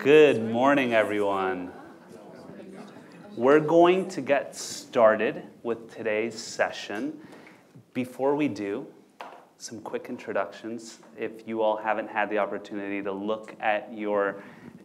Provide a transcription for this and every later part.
Good morning, everyone. We're going to get started with today's session. Before we do, some quick introductions. If you all haven't had the opportunity to look at your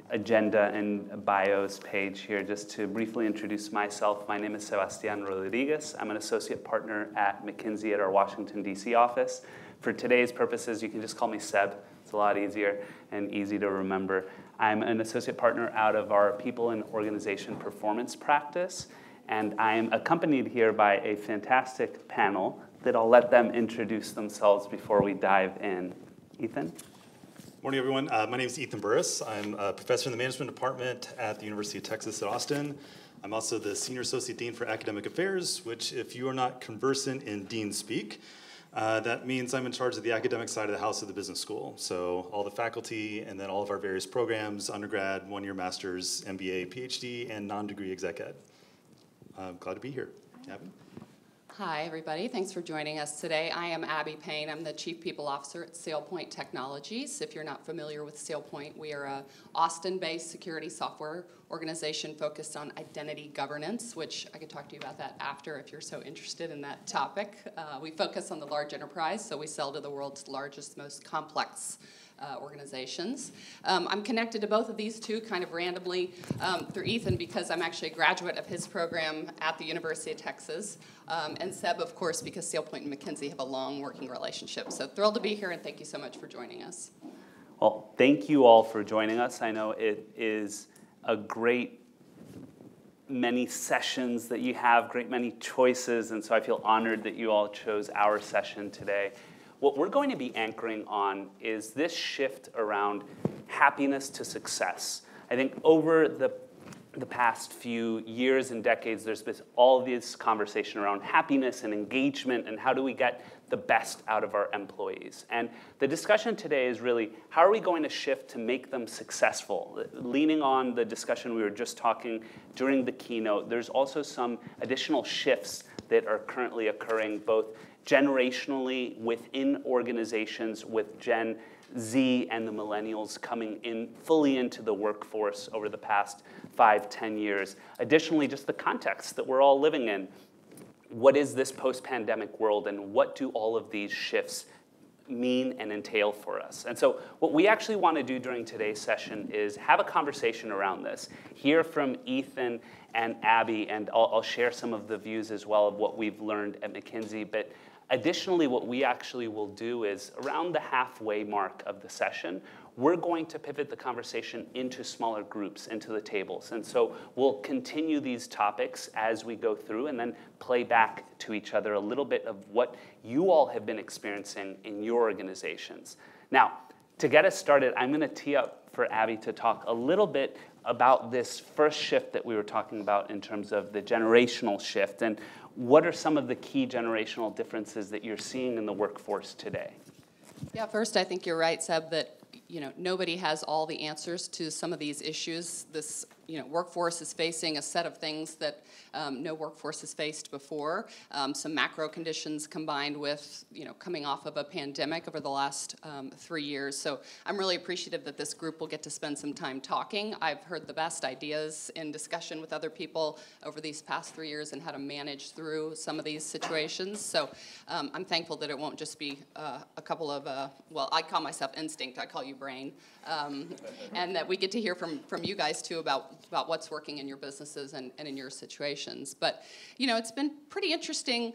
agenda and bios page here, just to briefly introduce myself, my name is Sebastián Rodríguez. I'm an associate partner at McKinsey at our Washington, D.C. office. For today's purposes, you can just call me Seb. It's a lot easier and easy to remember. I'm an associate partner out of our People and Organization Performance practice, and I'm accompanied here by a fantastic panel that I'll let them introduce themselves before we dive in. Ethan? Morning, everyone. My name is Ethan Burris. I'm a professor in the management department at the University of Texas at Austin. I'm also the Senior Associate Dean for Academic Affairs, which, if you are not conversant in dean speak, that means I'm in charge of the academic side of the house of the business school. So all the faculty and then all of our various programs, undergrad, one-year master's, MBA, PhD, and non-degree exec ed. I'm glad to be here. Abby? Hi, everybody. Thanks for joining us today. I am Abby Payne. I'm the Chief People Officer at SailPoint Technologies. If you're not familiar with SailPoint, we are an Austin-based security software organization focused on identity governance, which I could talk to you about that after if you're so interested in that topic. We focus on the large enterprise, so we sell to the world's largest, most complex organizations. I'm connected to both of these two kind of randomly through Ethan because I'm actually a graduate of his program at the University of Texas. And Seb, of course, because SailPoint and McKinsey have a long working relationship. So thrilled to be here, and thank you so much for joining us. Well, thank you all for joining us. I know it is a great many sessions that you have, great many choices, and so I feel honored that you all chose our session today. What we're going to be anchoring on is this shift around happiness to success. I think over the past few years and decades, there's been all this conversation around happiness and engagement and how do we get the best out of our employees. And the discussion today is really, how are we going to shift to make them successful? Leaning on the discussion we were just talking during the keynote, there's also some additional shifts that are currently occurring both generationally within organizations with Gen Z and the millennials coming in fully into the workforce over the past 5-10 years. Additionally, just the context that we're all living in. What is this post-pandemic world, and what do all of these shifts mean and entail for us? And so what we actually want to do during today's session is have a conversation around this, hear from Ethan and Abby, and I'll share some of the views as well of what we've learned at McKinsey. But additionally, what we actually will do is around the halfway mark of the session, we're going to pivot the conversation into smaller groups, into the tables. And so we'll continue these topics as we go through and then play back to each other a little bit of what you all have been experiencing in your organizations. Now, to get us started, I'm going to tee up for Abby to talk a little bit about this first shift that we were talking about in terms of the generational shift. And what are some of the key generational differences that you're seeing in the workforce today? Yeah, first, I think you're right, Seb, that nobody has all the answers to some of these issues. This workforce is facing a set of things that no workforce has faced before. Some macro conditions combined with coming off of a pandemic over the last 3 years. So I'm really appreciative that this group will get to spend some time talking. I've heard the best ideas in discussion with other people over these past 3 years and how to manage through some of these situations. So I'm thankful that it won't just be a couple of, well, I call myself instinct, I call you brain, and that we get to hear from you guys too about what's working in your businesses and in your situations. But it's been pretty interesting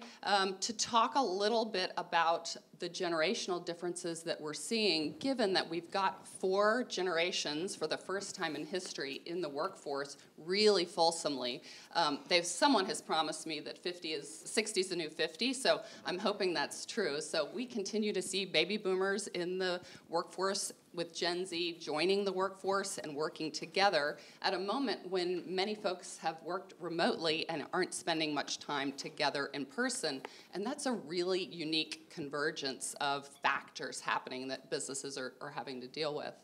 to talk a little bit about the generational differences that we're seeing, given that we've got 4 generations for the first time in history in the workforce really fulsomely. Someone has promised me that 60 is the new 50, so I'm hoping that's true. So we continue to see baby boomers in the workforce with Gen Z joining the workforce and working together at a moment when many folks have worked remotely and aren't spending much time together in person. And that's a really unique convergence of factors happening that businesses are having to deal with.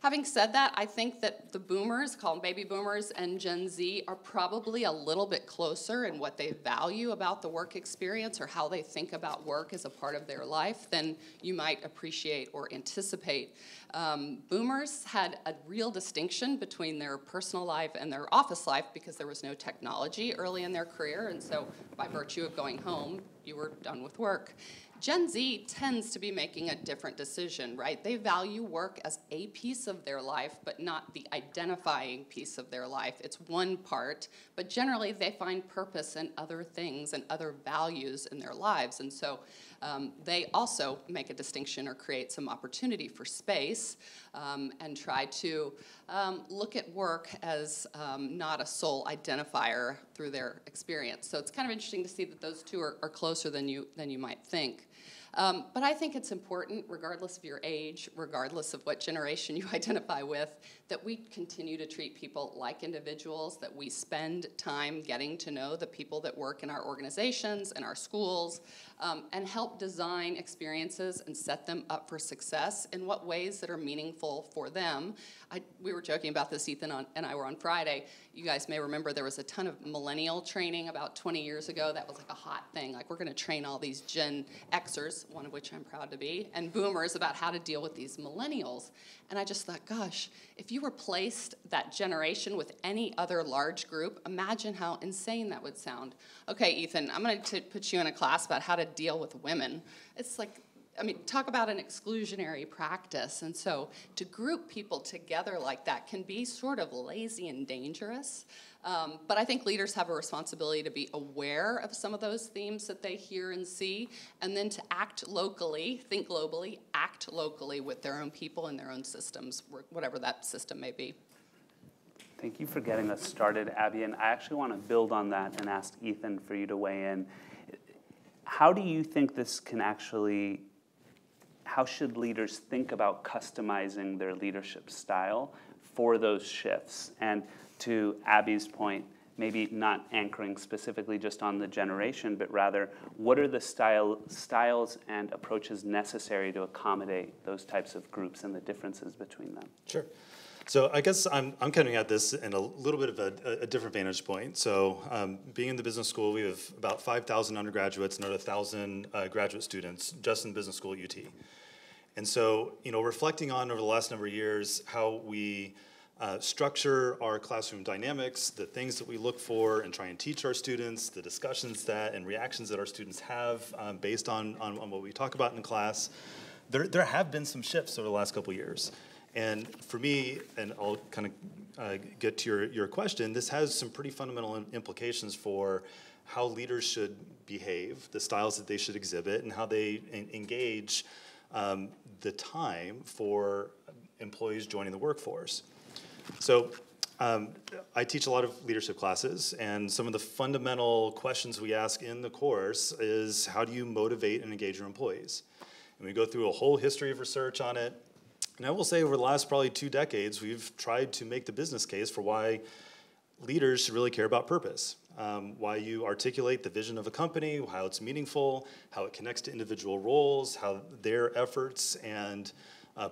Having said that, I think that the boomers, called baby boomers, and Gen Z are probably a little bit closer in what they value about the work experience or how they think about work as a part of their life than you might appreciate or anticipate. Boomers had a real distinction between their personal life and their office life because there was no technology early in their career, and so by virtue of going home, you were done with work. Gen Z tends to be making a different decision, right? They value work as a piece of their life, but not the identifying piece of their life. It's one part, but generally they find purpose in other things and other values in their lives. And so they also make a distinction or create some opportunity for space and try to look at work as not a sole identifier through their experience. So it's kind of interesting to see that those two are closer than you might think. But I think it's important, regardless of your age, regardless of what generation you identify with, that we continue to treat people like individuals, that we spend time getting to know the people that work in our organizations and our schools, and help design experiences and set them up for success in what ways that are meaningful for them. We were joking about this, Ethan and I were on Friday. You guys may remember there was a ton of millennial training about 20 years ago. That was like a hot thing. Like, we're going to train all these Gen Xers, one of which I'm proud to be, and boomers about how to deal with these millennials. And I just thought, gosh, if you replaced that generation with any other large group, imagine how insane that would sound. Okay, Ethan, I'm going to put you in a class about how to deal with women. It's like, I mean, talk about an exclusionary practice. And so to group people together like that can be sort of lazy and dangerous. But I think leaders have a responsibility to be aware of some of those themes that they hear and see, and then to act locally, think globally, act locally with their own people and their own systems, whatever that system may be. Thank you for getting us started, Abby. And I actually want to build on that and ask Ethan for you to weigh in. How do you think this can actually, how should leaders think about customizing their leadership style for those shifts? And to Abby's point, maybe not anchoring specifically just on the generation, but rather, what are the styles and approaches necessary to accommodate those types of groups and the differences between them? Sure. So I guess I'm coming at this in a little bit of a different vantage point. So being in the business school, we have about 5,000 undergraduates and another 1,000 graduate students just in business school at UT. And so, reflecting on over the last number of years how we structure our classroom dynamics, the things that we look for and try and teach our students, the discussions that and reactions that our students have based on what we talk about in class, there have been some shifts over the last couple of years. And for me, and I'll kind of get to your question, this has some pretty fundamental implications for how leaders should behave, the styles that they should exhibit, and how they engage the time for employees joining the workforce. So I teach a lot of leadership classes, and some of the fundamental questions we ask in the course is, how do you motivate and engage your employees? And we go through a whole history of research on it. And I will say over the last probably 2 decades, we've tried to make the business case for why leaders should really care about purpose, why you articulate the vision of a company, how it's meaningful, how it connects to individual roles, how their efforts and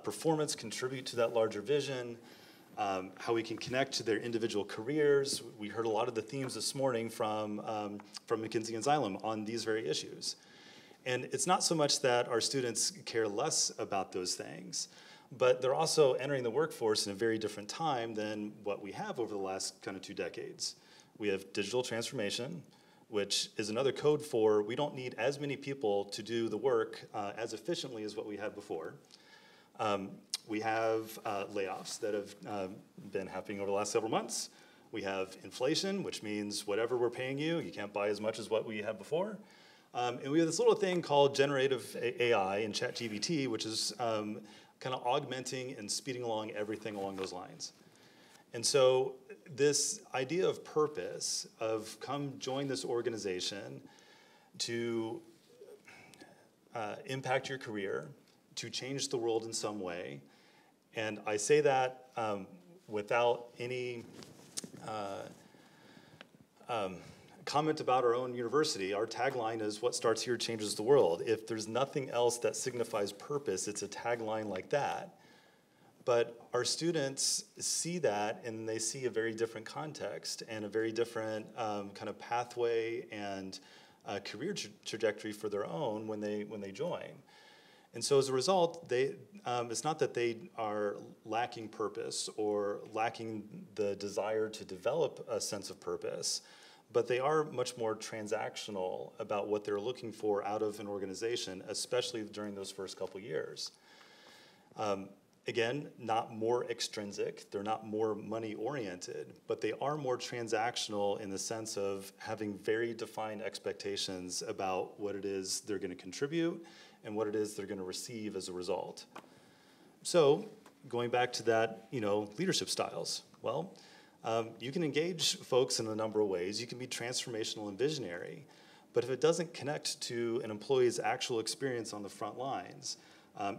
performance contribute to that larger vision, how we can connect to their individual careers. We heard a lot of the themes this morning from McKinsey and Xylem on these very issues. And it's not so much that our students care less about those things, but they're also entering the workforce in a very different time than what we have over the last kind of 2 decades. We have digital transformation, which is another code for we don't need as many people to do the work as efficiently as what we had before. We have layoffs that have been happening over the last several months. We have inflation, which means whatever we're paying you, you can't buy as much as what we had before. And we have this little thing called generative AI and ChatGPT, which is kind of augmenting and speeding along everything along those lines. And so this idea of purpose, of come join this organization to impact your career, to change the world in some way, and I say that without any comment about our own university. Our tagline is, what starts here changes the world. If there's nothing else that signifies purpose, it's a tagline like that. But our students see that, and they see a very different context and a very different kind of pathway and career trajectory for their own when they join. And so as a result, it's not that they are lacking purpose or lacking the desire to develop a sense of purpose, but they are much more transactional about what they're looking for out of an organization, especially during those first couple years. Again, not more extrinsic, they're not more money-oriented, but they are more transactional in the sense of having very defined expectations about what it is they're going to contribute and what it is they're going to receive as a result. So, going back to that, leadership styles. Well, you can engage folks in a number of ways. You can be transformational and visionary, but if it doesn't connect to an employee's actual experience on the front lines,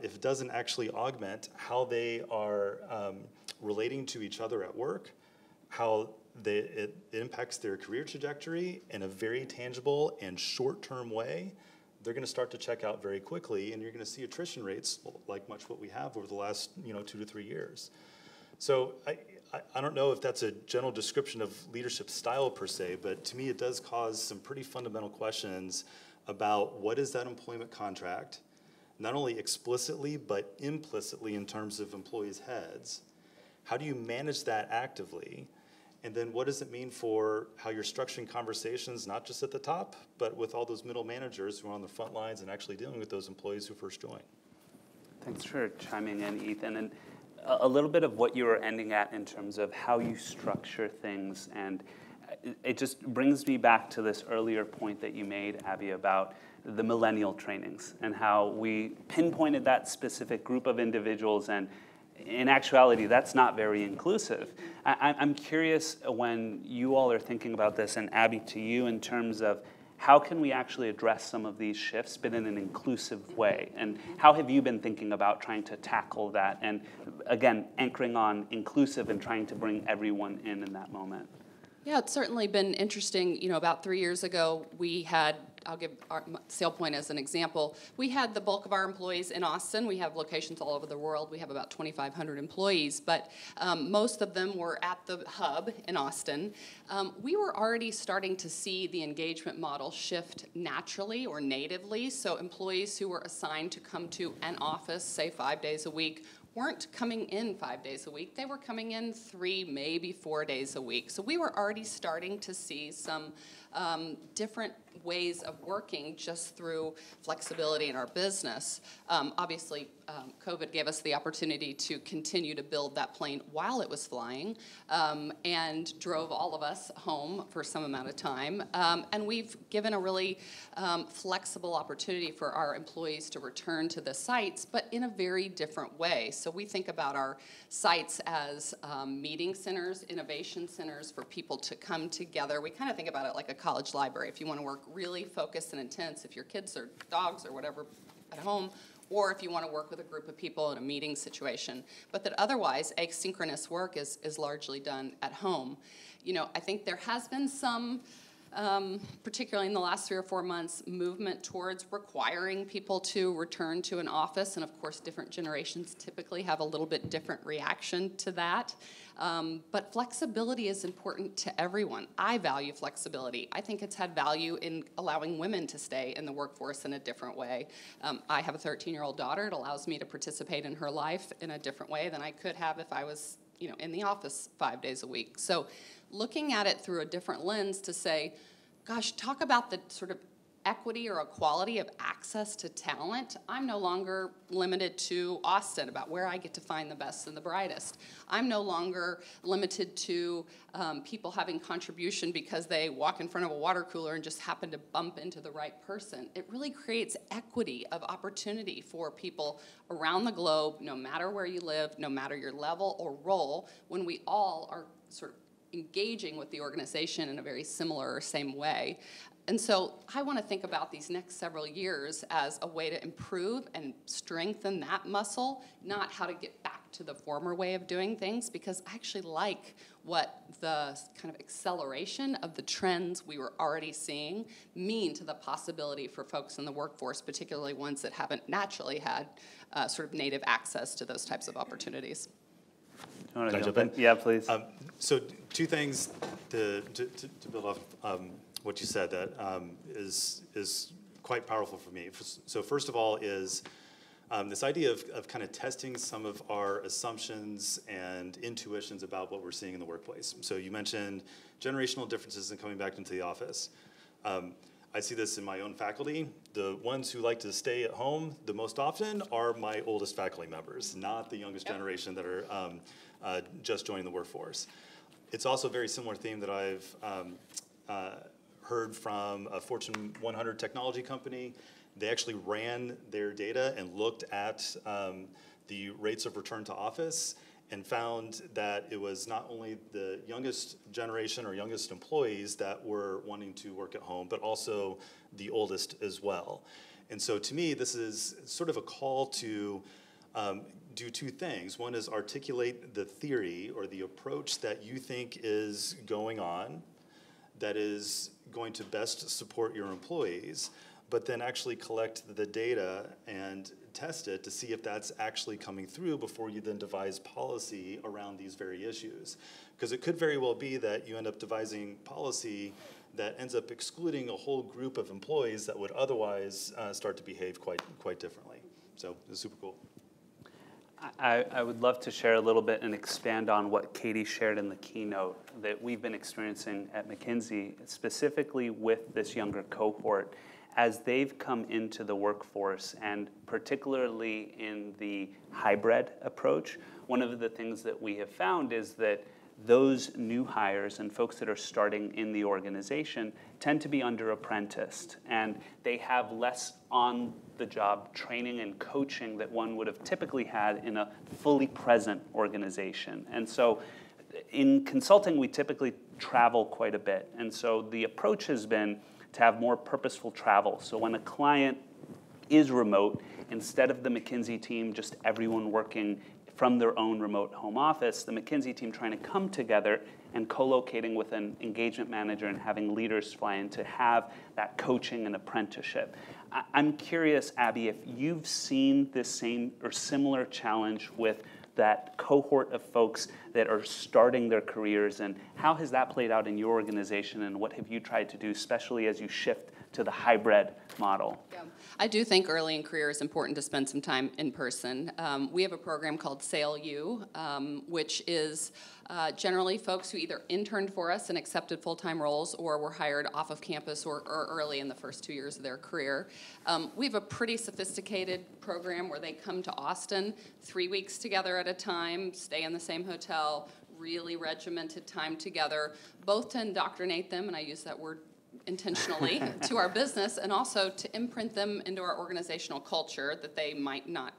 if it doesn't actually augment how they are relating to each other at work, how it impacts their career trajectory in a very tangible and short-term way, they're going to start to check out very quickly, and you're going to see attrition rates like much what we have over the last 2 to 3 years. So I don't know if that's a general description of leadership style per se, but to me it does cause some pretty fundamental questions about what is that employment contract, not only explicitly but implicitly in terms of employees' heads. How do you manage that actively? And then what does it mean for how you're structuring conversations, not just at the top, but with all those middle managers who are on the front lines and actually dealing with those employees who first join? Thanks for chiming in, Ethan. And a little bit of what you were ending at in terms of how you structure things. And it just brings me back to this earlier point that you made, Abby, about the millennial trainings and how we pinpointed that specific group of individuals, and in actuality, that's not very inclusive. I'm curious when you all are thinking about this, and Abby, to you, in terms of how can we actually address some of these shifts, but in an inclusive way? And how have you been thinking about trying to tackle that? And again, anchoring on inclusive and trying to bring everyone in that moment. Yeah, it's certainly been interesting. About 3 years ago, we had, I'll give SailPoint as an example. We had the bulk of our employees in Austin. We have locations all over the world. We have about 2,500 employees, but most of them were at the hub in Austin. We were already starting to see the engagement model shift naturally or natively, so employees who were assigned to come to an office, say 5 days a week, weren't coming in 5 days a week. They were coming in 3, maybe 4 days a week. So we were already starting to see some different ways of working just through flexibility in our business. Obviously, COVID gave us the opportunity to continue to build that plane while it was flying, and drove all of us home for some amount of time. And we've given a really flexible opportunity for our employees to return to the sites, but in a very different way. So we think about our sites as meeting centers, innovation centers for people to come together. We kind of think about it like a college library. If you want to work really focused and intense, if your kids or dogs or whatever at home, or if you want to work with a group of people in a meeting situation. But that otherwise, asynchronous work is largely done at home. I think there has been some, particularly in the last 3 or 4 months, movement towards requiring people to return to an office, and of course different generations typically have a little bit different reaction to that. But flexibility is important to everyone. I value flexibility. I think it's had value in allowing women to stay in the workforce in a different way. I have a 13-year-old daughter. It allows me to participate in her life in a different way than I could have if I was in the office 5 days a week. So looking at it through a different lens to say, gosh, talk about the sort of equity or equality of access to talent. I'm no longer limited to Austin about where I get to find the best and the brightest. I'm no longer limited to people having contribution because they walk in front of a water cooler and just happen to bump into the right person. It really creates equity of opportunity for people around the globe, no matter where you live, no matter your level or role, when we all are sort of engaging with the organization in a very similar or same way. And so I want to think about these next several years as a way to improve and strengthen that muscle, not how to get back to the former way of doing things, because I actually like what the kind of acceleration of the trends we were already seeing mean to the possibility for folks in the workforce, particularly ones that haven't naturally had sort of native access to those types of opportunities. You want to Can I jump jump in? Yeah, please. So two things to build off what you said that is quite powerful for me. So first of all is this idea of kind of testing some of our assumptions and intuitions about what we're seeing in the workplace. So you mentioned generational differences in coming back into the office. I see this in my own faculty. The ones who like to stay at home the most often are my oldest faculty members, not the youngest generation that are just joining the workforce. It's also a very similar theme that I've heard from a Fortune 100 technology company. They actually ran their data and looked at the rates of return to office and found that it was not only the youngest generation or youngest employees that were wanting to work at home, but also the oldest as well. And so to me, this is sort of a call to do two things. One is articulate the theory or the approach that you think is going on that is going to best support your employees, but then actually collect the data and test it to see if that's actually coming through before you then devise policy around these very issues. Because it could very well be that you end up devising policy that ends up excluding a whole group of employees that would otherwise start to behave quite differently. So it's super cool. I would love to share a little bit and expand on what Katie shared in the keynote that we've been experiencing at McKinsey, specifically with this younger cohort, as they've come into the workforce, and particularly in the hybrid approach. One of the things that we have found is that those new hires and folks that are starting in the organization tend to be under-apprenticed, and they have less on-the-job training and coaching that one would have typically had in a fully present organization. And so in consulting, we typically travel quite a bit, and so the approach has been to have more purposeful travel. So when a client is remote, instead of the McKinsey team, just everyone working from their own remote home office, the McKinsey team trying to come together and co-locating with an engagement manager and having leaders fly in to have that coaching and apprenticeship. I'm curious, Abby, if you've seen this same or similar challenge with that cohort of folks that are starting their careers, and how has that played out in your organization, and what have you tried to do, especially as you shift to the hybrid model? Yeah. I do think early in career it's important to spend some time in person. We have a program called SailU, which is generally folks who either interned for us and accepted full-time roles or were hired off of campus or early in the first 2 years of their career. We have a pretty sophisticated program where they come to Austin 3 weeks together at a time, stay in the same hotel, really regimented time together, both to indoctrinate them, and I use that word intentionally, to our business, and also to imprint them into our organizational culture that they might not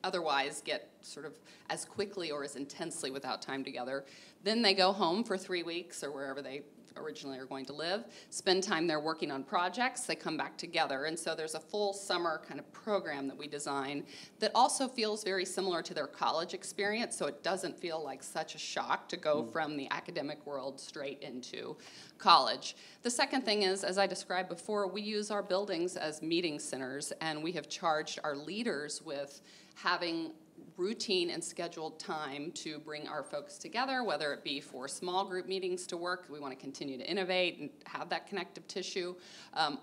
otherwise get sort of as quickly or as intensely without time together. Then they go home for 3 weeks or wherever they originally are going to live, spend time there working on projects, they come back together. And so there's a full summer kind of program that we design that also feels very similar to their college experience, so it doesn't feel like such a shock to go from the academic world straight into college. The second thing is, as I described before, we use our buildings as meeting centers, and we have charged our leaders with having routine and scheduled time to bring our folks together, whether it be for small group meetings to work, we want to continue to innovate and have that connective tissue,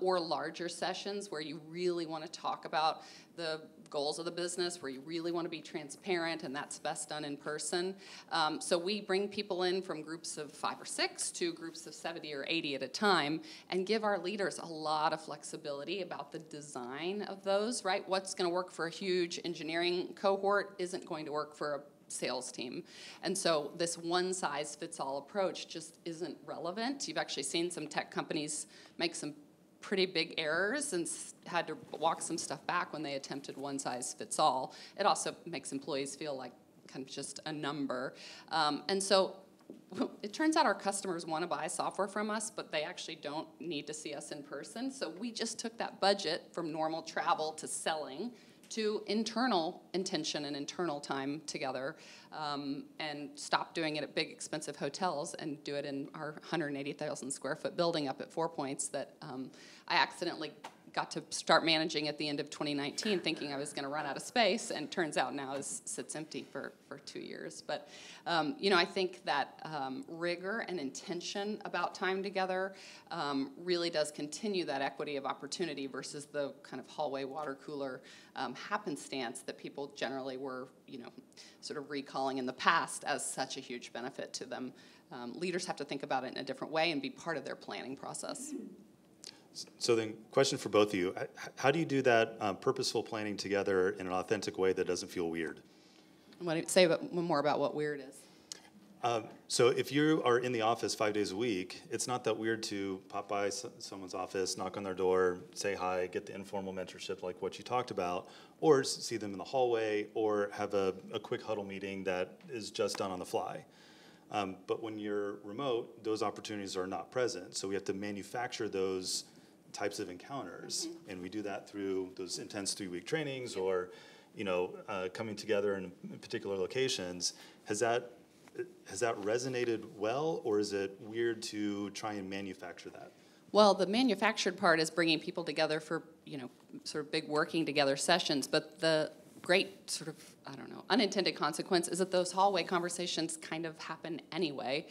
or larger sessions where you really want to talk about the goals of the business, where you really want to be transparent, and that's best done in person. So we bring people in from groups of 5 or 6 to groups of 70 or 80 at a time, and give our leaders a lot of flexibility about the design of those, right? What's going to work for a huge engineering cohort isn't going to work for a sales team. And so this one-size-fits-all approach just isn't relevant. You've actually seen some tech companies make some pretty big errors and had to walk some stuff back when they attempted one-size-fits-all. It also makes employees feel like kind of just a number. And so it turns out our customers want to buy software from us, but they actually don't need to see us in person. So we just took that budget from normal travel to selling to internal intention and internal time together, and stop doing it at big expensive hotels and do it in our 180,000 square foot building up at 4 Points that I accidentally got to start managing at the end of 2019 thinking I was going to run out of space, and turns out now sits empty for 2 years. But, I think that rigor and intention about time together really does continue that equity of opportunity versus the kind of hallway water cooler happenstance that people generally were, sort of recalling in the past as such a huge benefit to them. Leaders have to think about it in a different way and be part of their planning process. So then, question for both of you. How do you do that purposeful planning together in an authentic way that doesn't feel weird? Want to say more about what weird is? So if you are in the office 5 days a week, it's not that weird to pop by someone's office, knock on their door, say hi, get the informal mentorship like what you talked about, or see them in the hallway, or have a quick huddle meeting that is just done on the fly. But when you're remote, those opportunities are not present. So we have to manufacture those types of encounters, and we do that through those intense 3-week trainings, or coming together in particular locations. Has that resonated well, or is it weird to try and manufacture that? Well, the manufactured part is bringing people together for sort of big working together sessions, but the great sort of, unintended consequence is that those hallway conversations kind of happen anyway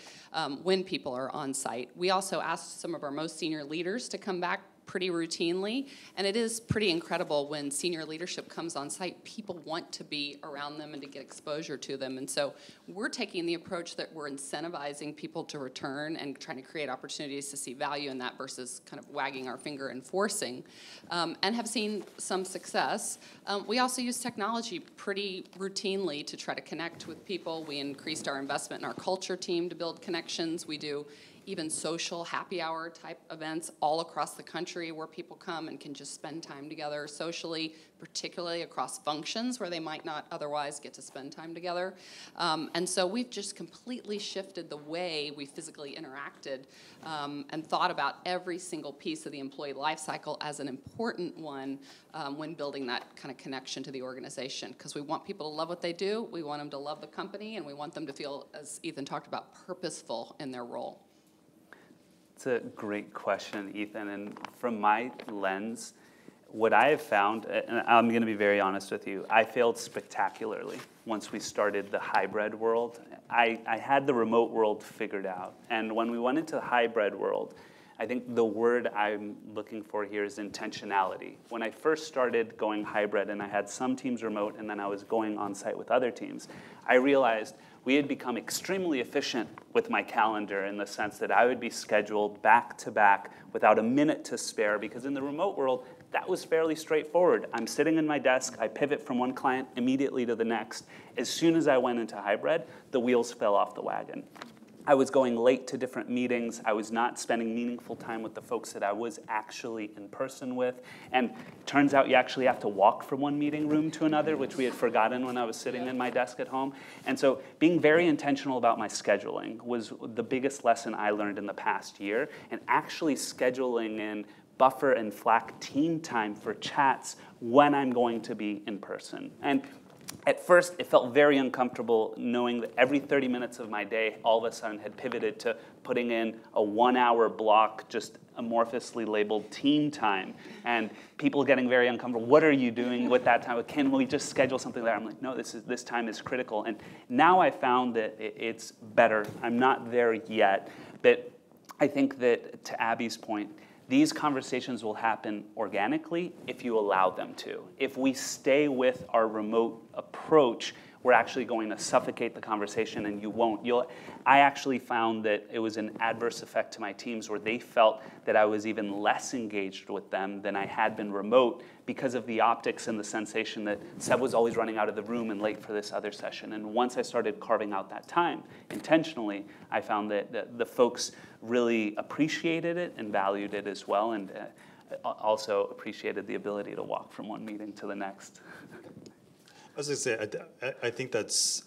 when people are on site. We also asked some of our most senior leaders to come back pretty routinely, and it is pretty incredible when senior leadership comes on site. People want to be around them and to get exposure to them, and so we're taking the approach that we're incentivizing people to return and trying to create opportunities to see value in that versus kind of wagging our finger and forcing, and have seen some success. We also use technology pretty routinely to try to connect with people. We increased our investment in our culture team to build connections. We do even social happy hour type events all across the country where people come and can just spend time together socially, particularly across functions where they might not otherwise get to spend time together. And so we've just completely shifted the way we physically interacted and thought about every single piece of the employee life cycle as an important one when building that kind of connection to the organization. Because we want people to love what they do, we want them to love the company, and we want them to feel, as Ethan talked about, purposeful in their role. It's a great question, Ethan. And from my lens, what I have found, and I'm going to be very honest with you, I failed spectacularly once we started the hybrid world. I had the remote world figured out. And when we went into the hybrid world, I think the word I'm looking for here is intentionality. When I first started going hybrid and I had some teams remote and then I was going on site with other teams, I realized we had become extremely efficient with my calendar in the sense that I would be scheduled back to back without a minute to spare, because in the remote world, that was fairly straightforward. I'm sitting in my desk, I pivot from one client immediately to the next. As soon as I went into hybrid, the wheels fell off the wagon. I was going late to different meetings. I was not spending meaningful time with the folks that I was actually in person with. And it turns out you actually have to walk from one meeting room to another, which we had forgotten when I was sitting in my desk at home. And so being very intentional about my scheduling was the biggest lesson I learned in the past year, and actually scheduling in buffer and Slack team time for chats when I'm going to be in person. And at first, it felt very uncomfortable knowing that every 30 minutes of my day all of a sudden had pivoted to putting in a 1-hour block, just amorphously labeled team time, and people getting very uncomfortable. What are you doing with that time? Can we just schedule something there? I'm like, no, this time is critical. And now I found that it's better. I'm not there yet, but I think that, to Abby's point, these conversations will happen organically if you allow them to. If we stay with our remote approach, we're actually going to suffocate the conversation, and you won't. I actually found that it was an adverse effect to my teams where they felt that I was even less engaged with them than I had been remote because of the optics and the sensation that Seb was always running out of the room and late for this other session. And once I started carving out that time intentionally, I found that the folks really appreciated it and valued it as well, and also appreciated the ability to walk from one meeting to the next. I was going to say, I think that's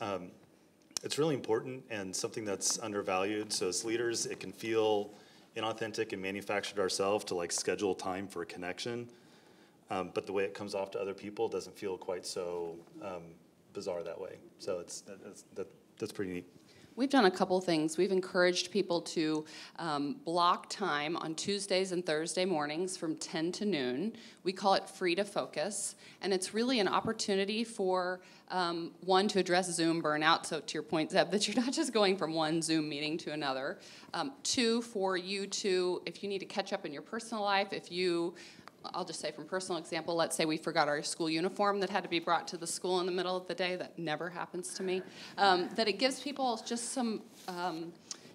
it's really important and something that's undervalued. So as leaders, it can feel inauthentic and manufactured ourselves to schedule time for a connection. but the way it comes off to other people doesn't feel quite so bizarre that way. So that's pretty neat. We've done a couple things. We've encouraged people to block time on Tuesdays and Thursday mornings from 10 to noon. We call it Free to Focus, and it's really an opportunity for, one, to address Zoom burnout, so to your point, Zeb, that you're not just going from one Zoom meeting to another. Two, for you to, if you need to catch up in your personal life, if you, I'll just say from personal example, let's say we forgot our school uniform that had to be brought to the school in the middle of the day. That never happens to me. That it gives people just some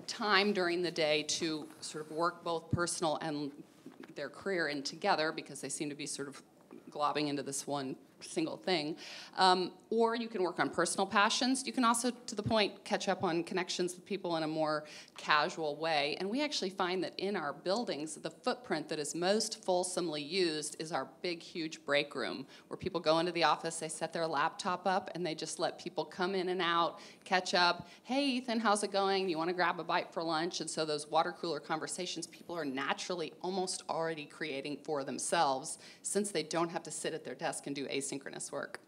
time during the day to sort of work both personal and their career in together, because they seem to be sort of globbing into this one single thing. Or you can work on personal passions. You can also, to the point, catch up on connections with people in a more casual way. And we actually find that in our buildings, the footprint that is most fulsomely used is our big, huge break room, where people go into the office, they set their laptop up, and they just let people come in and out, catch up. Hey, Ethan, how's it going? You want to grab a bite for lunch? And so those water cooler conversations people are naturally almost already creating for themselves, since they don't have to sit at their desk and do asynchronous work.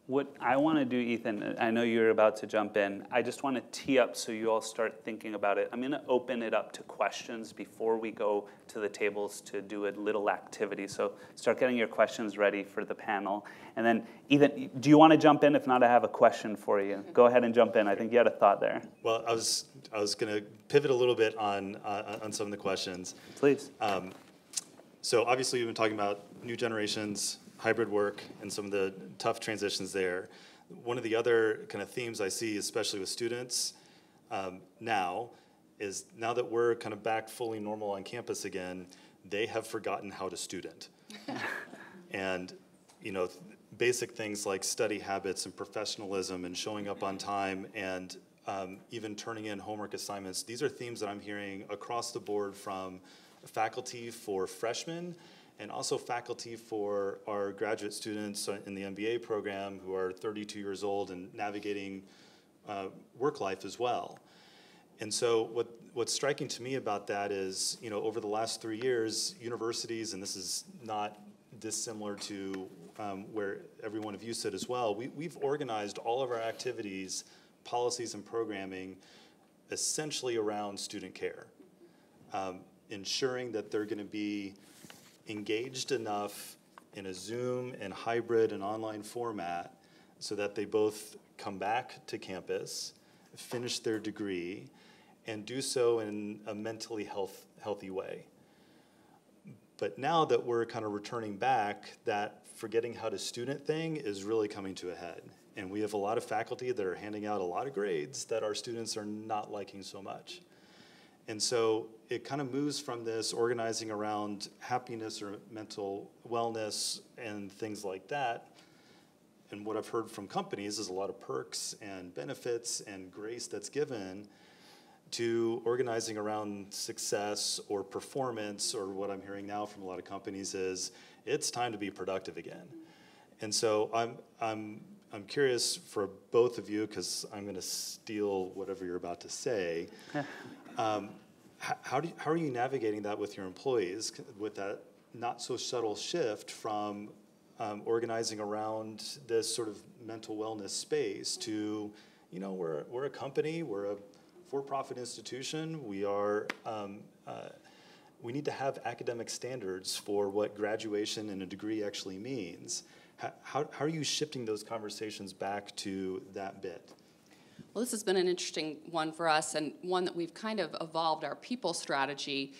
What I want to do, Ethan, I know you're about to jump in. I just want to tee up so you all start thinking about it. I'm going to open it up to questions before we go to the tables to do a little activity. So start getting your questions ready for the panel. And then, Ethan, do you want to jump in? If not, I have a question for you. Go ahead and jump in. I think you had a thought there. Well, I was going to pivot a little bit on some of the questions. Please. So obviously, we've been talking about new generations, hybrid work, and some of the tough transitions there. One of the other kind of themes I see, especially with students now, is now that we're kind of back fully normal on campus again, they have forgotten how to student. And, you know, basic things like study habits and professionalism and showing up on time and even turning in homework assignments, these are themes that I'm hearing across the board from faculty for freshmen and also faculty for our graduate students in the MBA program who are 32 years old and navigating work life as well. And so what's striking to me about that is, you know, over the last 3 years, universities, and this is not dissimilar to where every one of you sit as well, we've organized all of our activities, policies, and programming essentially around student care, ensuring that they're going to be engaged enough in a Zoom and hybrid and online format so that they both come back to campus, finish their degree, and do so in a mentally healthy way. But now that we're kind of returning back, that forgetting how to student thing is really coming to a head. And we have a lot of faculty that are handing out a lot of grades that our students are not liking so much. And so it kind of moves from this organizing around happiness or mental wellness and things like that. And what I've heard from companies is a lot of perks and benefits and grace that's given to organizing around success or performance, or what I'm hearing now from a lot of companies is it's time to be productive again. And so I'm curious for both of you, because I'm going to steal whatever you're about to say. How are you navigating that with your employees, with that not so subtle shift from organizing around this sort of mental wellness space to, you know, we're a company, we're a for-profit institution, we need to have academic standards for what graduation and a degree actually means. How are you shifting those conversations back to that bit? Well, this has been an interesting one for us, and one that we've kind of evolved our people strategy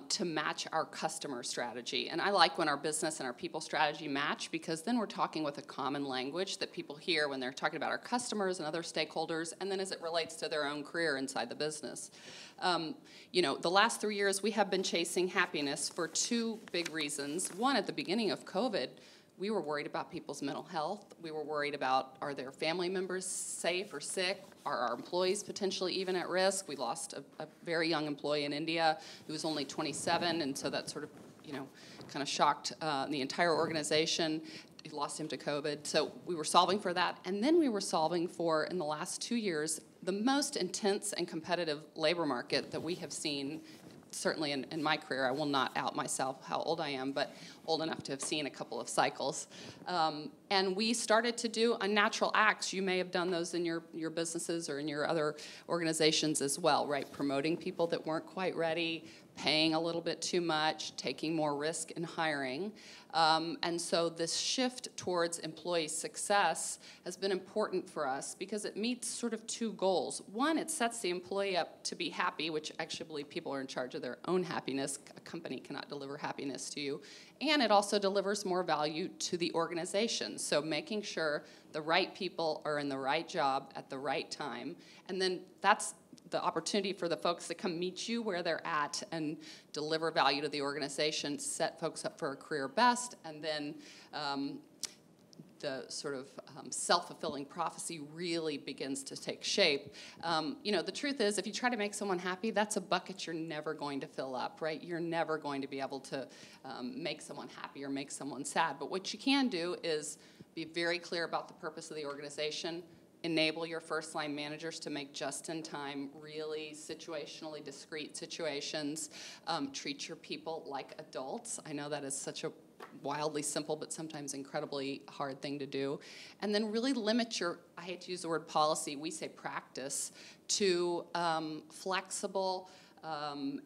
to match our customer strategy. And I like when our business and our people strategy match, because then we're talking with a common language that people hear when they're talking about our customers and other stakeholders, and then as it relates to their own career inside the business. You know, the last 3 years we have been chasing happiness for two big reasons. One, at the beginning of COVID, we were worried about people's mental health. We were worried about, are their family members safe or sick? Are our employees potentially even at risk? We lost a very young employee in India who was only 27, and so that sort of, you know, kind of shocked the entire organization. We lost him to COVID. So we were solving for that. And then we were solving for, in the last 2 years, the most intense and competitive labor market that we have seen certainly in my career, I will not out myself how old I am, but old enough to have seen a couple of cycles. And we started to do unnatural acts. You may have done those in your businesses or in your other organizations as well, right? Promoting people that weren't quite ready, paying a little bit too much, taking more risk in hiring. And so this shift towards employee success has been important for us because it meets sort of two goals. One, it sets the employee up to be happy, which I actually believe people are in charge of their own happiness. A company cannot deliver happiness to you. And it also delivers more value to the organization. So making sure the right people are in the right job at the right time. And then that's the opportunity for the folks that come meet you where they're at and deliver value to the organization, set folks up for a career best, and then the sort of self-fulfilling prophecy really begins to take shape. The truth is, if you try to make someone happy, that's a bucket you're never going to fill up, right? You're never going to be able to make someone happy or make someone sad. But what you can do is be very clear about the purpose of the organization, enable your first-line managers to make just-in-time, really situationally discrete situations, treat your people like adults. I know that is such a wildly simple but sometimes incredibly hard thing to do. And then really limit your, I hate to use the word policy, we say practice, to flexible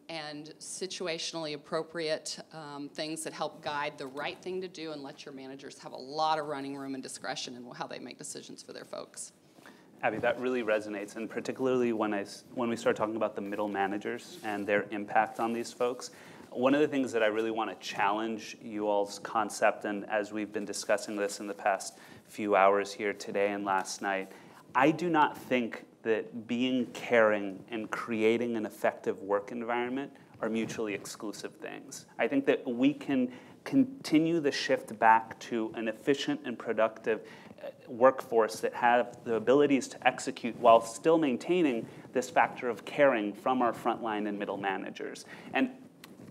and situationally appropriate things that help guide the right thing to do and let your managers have a lot of running room and discretion in how they make decisions for their folks. Abby, that really resonates, and particularly when we start talking about the middle managers and their impact on these folks. One of the things that I really want to challenge you all's concept, and as we've been discussing this in the past few hours here today and last night, I do not think that being caring and creating an effective work environment are mutually exclusive things. I think that we can continue the shift back to an efficient and productive workforce that have the abilities to execute while still maintaining this factor of caring from our frontline and middle managers. And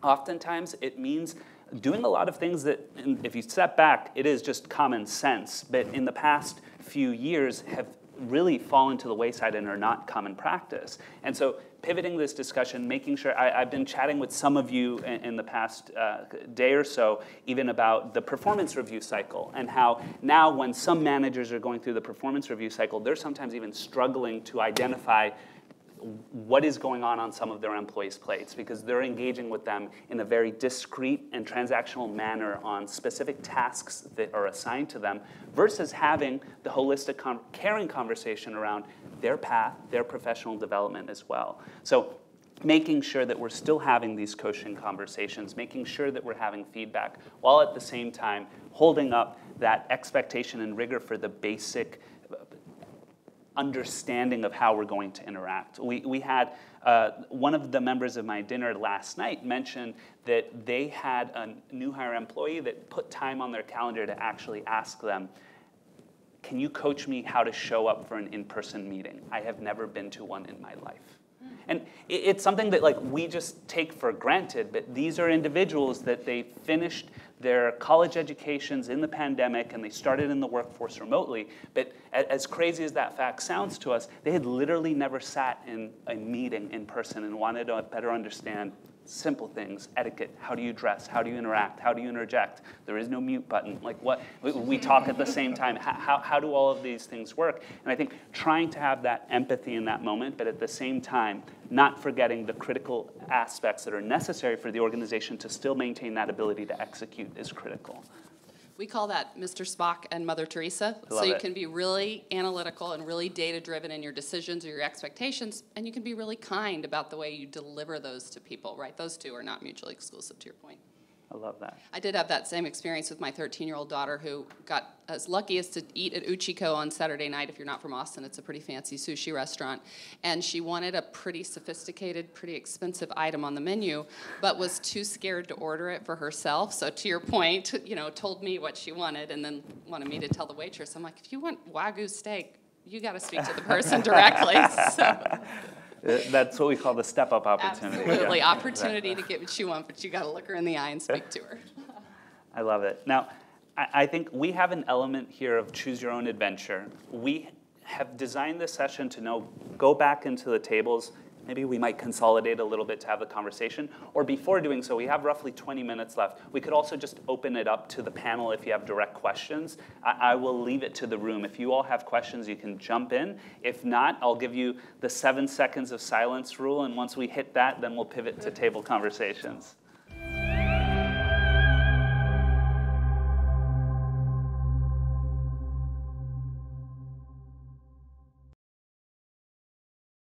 oftentimes it means doing a lot of things that, if you step back, it is just common sense, but in the past few years have really fallen to the wayside and are not common practice. And so pivoting this discussion, making sure, I've been chatting with some of you in the past day or so, even about the performance review cycle, and how now when some managers are going through the performance review cycle, they're sometimes even struggling to identify what is going on some of their employees' plates, because they're engaging with them in a very discrete and transactional manner on specific tasks that are assigned to them, versus having the holistic caring conversation around their path, their professional development as well. So making sure that we're still having these coaching conversations, making sure that we're having feedback, while at the same time holding up that expectation and rigor for the basic understanding of how we're going to interact. We had one of the members of my dinner last night mention that they had a new hire employee that put time on their calendar to actually ask them, can you coach me how to show up for an in-person meeting? I have never been to one in my life. And it's something that we just take for granted, but these are individuals that they finished their college educations in the pandemic and they started in the workforce remotely. But as crazy as that fact sounds to us, they had literally never sat in a meeting in person and wanted to better understand simple things, etiquette, how do you dress, how do you interact, how do you interject, there is no mute button, what we talk at the same time, how do all of these things work? And I think trying to have that empathy in that moment, but at the same time, not forgetting the critical aspects that are necessary for the organization to still maintain that ability to execute is critical. We call that Mr. Spock and Mother Teresa. So you can be really analytical and really data-driven in your decisions or your expectations, and you can be really kind about the way you deliver those to people, right? Those two are not mutually exclusive, to your point. I love that. I did have that same experience with my 13-year-old daughter, who got as lucky as to eat at Uchiko on Saturday night. If you're not from Austin, it's a pretty fancy sushi restaurant. And she wanted a pretty sophisticated, pretty expensive item on the menu, but was too scared to order it for herself. So to your point, told me what she wanted and then wanted me to tell the waitress. I'm like, if you want Wagyu steak, you got to speak to the person directly. So. That's what we call the step-up opportunity. Absolutely, yeah. Opportunity to get what you want, but you got to look her in the eye and speak to her. I love it. Now, I think we have an element here of choose your own adventure. We have designed this session to go back into the tables, Maybe we might consolidate a little bit to have the conversation. Or before doing so, we have roughly 20 minutes left. We could also just open it up to the panel if you have direct questions. I will leave it to the room. If you all have questions, you can jump in. If not, I'll give you the 7 seconds of silence rule, and once we hit that, then we'll pivot to table conversations.